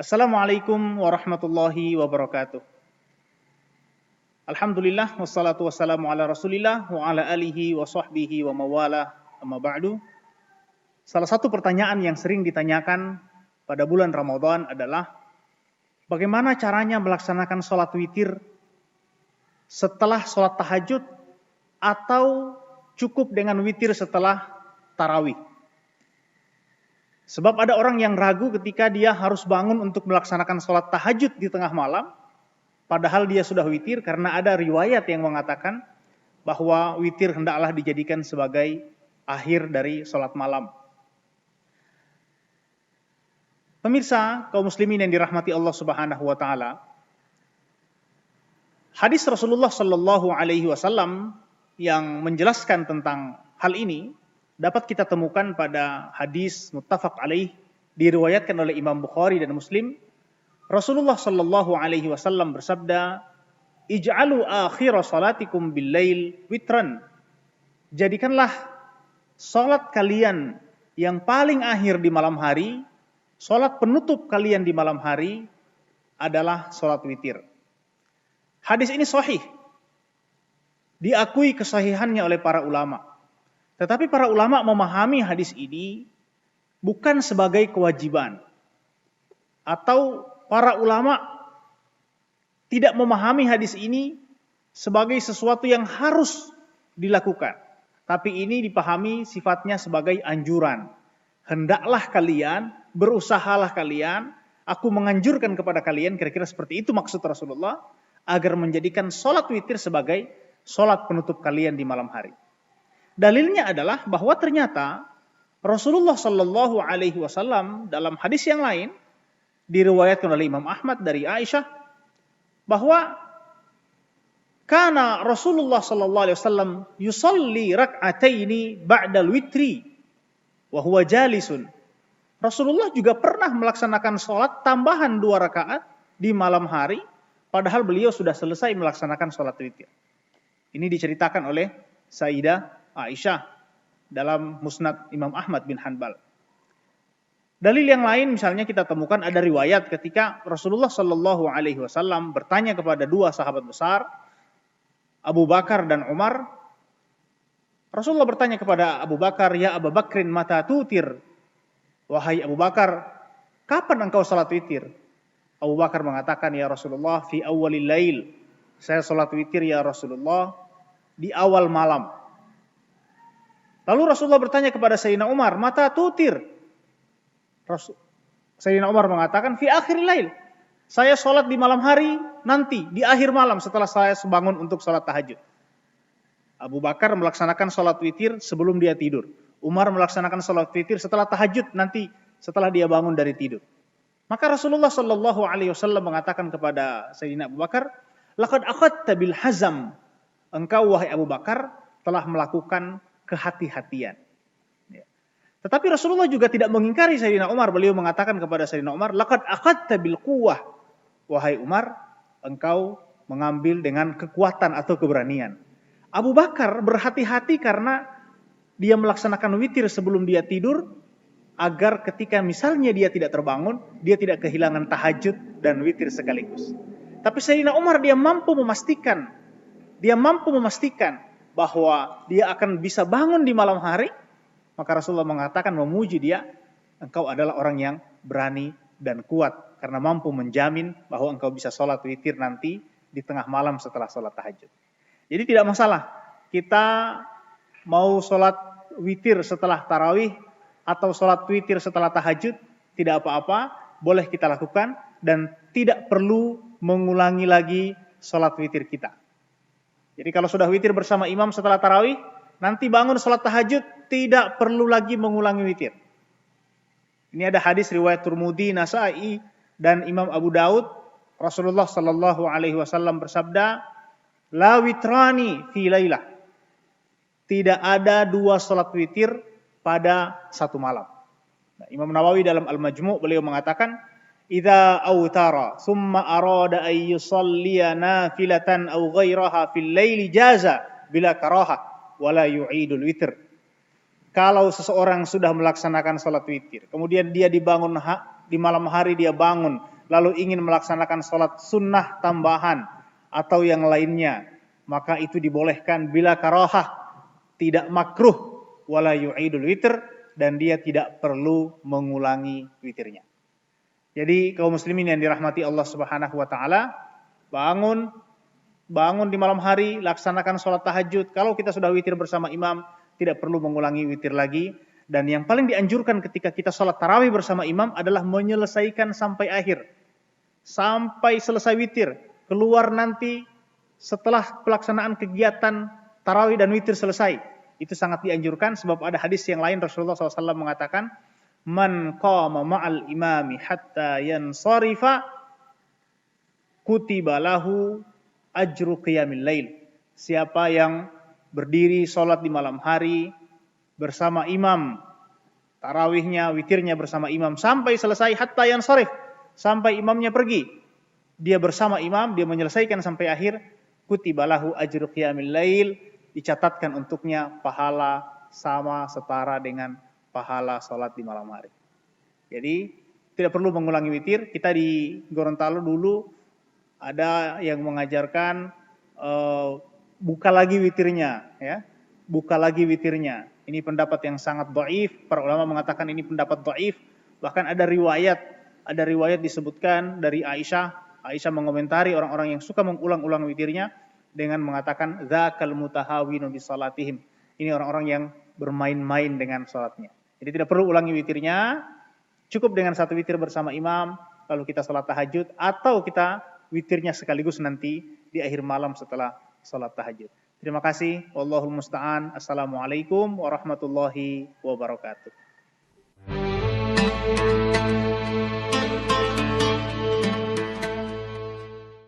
Assalamualaikum warahmatullahi wabarakatuh. Alhamdulillah wassalatu wassalamu ala Rasulillah wa ala alihi wa sahbihi wa mawala amma ba'du. Salah satu pertanyaan yang sering ditanyakan pada bulan Ramadan adalah bagaimana caranya melaksanakan sholat witir setelah sholat tahajud atau cukup dengan witir setelah tarawih. Sebab ada orang yang ragu ketika dia harus bangun untuk melaksanakan sholat tahajud di tengah malam, padahal dia sudah witir karena ada riwayat yang mengatakan bahwa witir hendaklah dijadikan sebagai akhir dari sholat malam. Pemirsa kaum muslimin yang dirahmati Allah Subhanahu wa taala, hadis Rasulullah sallallahu alaihi wasallam yang menjelaskan tentang hal ini dapat kita temukan pada hadis muttafaq alaih diriwayatkan oleh Imam Bukhari dan Muslim. Rasulullah sallallahu alaihi wasallam bersabda, "Ij'alu akhir salatikum bil-lail witran." Jadikanlah salat kalian yang paling akhir di malam hari, salat penutup kalian di malam hari adalah salat witir. Hadis ini sahih. Diakui kesahihannya oleh para ulama. Tetapi para ulama memahami hadis ini bukan sebagai kewajiban. Atau para ulama tidak memahami hadis ini sebagai sesuatu yang harus dilakukan. Tapi ini dipahami sifatnya sebagai anjuran. Hendaklah kalian, berusahalah kalian, aku menganjurkan kepada kalian, kira-kira seperti itu maksud Rasulullah, agar menjadikan sholat witir sebagai sholat penutup kalian di malam hari. Dalilnya adalah bahwa ternyata Rasulullah Shallallahu Alaihi Wasallam dalam hadis yang lain diriwayatkan oleh Imam Ahmad dari Aisyah bahwa karena Rasulullah Shallallahu Alaihi Wasallam yusalli rak'ataini ba'dal witri wa huwa jalisun. Rasulullah juga pernah melaksanakan sholat tambahan 2 rakaat di malam hari, padahal beliau sudah selesai melaksanakan sholat witir. Ini diceritakan oleh Sayyidah Aisyah dalam Musnad Imam Ahmad bin Hanbal. Dalil yang lain misalnya kita temukan ada riwayat ketika Rasulullah Shallallahu Alaihi Wasallam bertanya kepada 2 sahabat besar, Abu Bakar dan Umar. Rasulullah bertanya kepada Abu Bakar, "Ya Abu Bakrin mata tutir?" Wahai Abu Bakar, kapan engkau salat witir? Abu Bakar mengatakan, "Ya Rasulullah, fi awwalil lail." Saya salat witir ya Rasulullah di awal malam. Lalu Rasulullah bertanya kepada Sayyidina Umar, "Mata tutir?" Sayyidina Umar mengatakan, "Fi akhiril lail." Saya sholat di malam hari nanti, di akhir malam setelah saya bangun untuk sholat tahajud. Abu Bakar melaksanakan sholat witir sebelum dia tidur. Umar melaksanakan sholat witir setelah tahajud nanti setelah dia bangun dari tidur. Maka Rasulullah Shallallahu Alaihi Wasallam mengatakan kepada Sayyidina Abu Bakar, "Laqad akhadta bil hazam." Engkau wahai Abu Bakar telah melakukan kehati-hatian. Tetapi Rasulullah juga tidak mengingkari Sayyidina Umar. Beliau mengatakan kepada Sayyidina Umar, "Laqad akhadta bil quwwah." Wahai Umar, engkau mengambil dengan kekuatan atau keberanian. Abu Bakar berhati-hati karena dia melaksanakan witir sebelum dia tidur, agar ketika misalnya dia tidak terbangun, dia tidak kehilangan tahajud dan witir sekaligus. Tapi Sayyidina Umar dia mampu memastikan bahwa dia akan bisa bangun di malam hari. Maka Rasulullah mengatakan, memuji dia, engkau adalah orang yang berani dan kuat karena mampu menjamin bahwa engkau bisa sholat witir nanti di tengah malam setelah sholat tahajud. Jadi tidak masalah kita mau sholat witir setelah tarawih atau sholat witir setelah tahajud, tidak apa-apa, boleh kita lakukan dan tidak perlu mengulangi lagi sholat witir kita. Jadi kalau sudah witir bersama imam setelah tarawih, nanti bangun sholat tahajud, tidak perlu lagi mengulangi witir. Ini ada hadis riwayat Tirmidzi, Nasa'i, dan Imam Abu Daud. Rasulullah Sallallahu Alaihi Wasallam bersabda, "La witrani fi lailah." Tidak ada 2 sholat witir pada satu malam. Nah, Imam Nawawi dalam Al-Majmu' beliau mengatakan, "Idza autara thumma arada ay yusalliya nafilatan aw ghairaha fil laili jaza bila karahah wala yu'idul witr." Kalau seseorang sudah melaksanakan salat witir, kemudian dia di malam hari dia bangun, lalu ingin melaksanakan sholat sunnah tambahan atau yang lainnya, maka itu dibolehkan bila karahah, tidak makruh, wala yu'idul witr, dan dia tidak perlu mengulangi witirnya. Jadi kaum muslimin yang dirahmati Allah Subhanahu wa taala, bangun di malam hari, laksanakan sholat tahajud. Kalau kita sudah witir bersama imam, tidak perlu mengulangi witir lagi. Dan yang paling dianjurkan ketika kita sholat tarawih bersama imam adalah menyelesaikan sampai akhir. Sampai selesai witir. Keluar nanti setelah pelaksanaan kegiatan tarawih dan witir selesai. Itu sangat dianjurkan sebab ada hadis yang lain Rasulullah SAW mengatakan, Man qama ma'al imami hatta yansarifa kutiba lahu ajru qiyamil lail. Siapa yang berdiri sholat di malam hari bersama imam, tarawihnya, witirnya bersama imam sampai selesai, hatta yansarif, sampai imamnya pergi, dia bersama imam, dia menyelesaikan sampai akhir, kutiba lahu ajru qiyamil lail, dicatatkan untuknya pahala sama setara dengan pahala sholat di malam hari. Jadi tidak perlu mengulangi witir. Kita di Gorontalo dulu ada yang mengajarkan buka lagi witirnya, ya, buka lagi witirnya. Ini pendapat yang sangat dhaif. Para ulama mengatakan ini pendapat dhaif. Bahkan ada riwayat disebutkan dari Aisyah. Aisyah mengomentari orang-orang yang suka mengulang-ulang witirnya dengan mengatakan dzakal mutahawinu bi salatihim. Ini orang-orang yang bermain-main dengan salatnya. Jadi tidak perlu ulangi witirnya, cukup dengan satu witir bersama imam, lalu kita salat tahajud, atau kita witirnya sekaligus nanti di akhir malam setelah salat tahajud. Terima kasih. Wallahul musta'an. Assalamualaikum warahmatullahi wabarakatuh.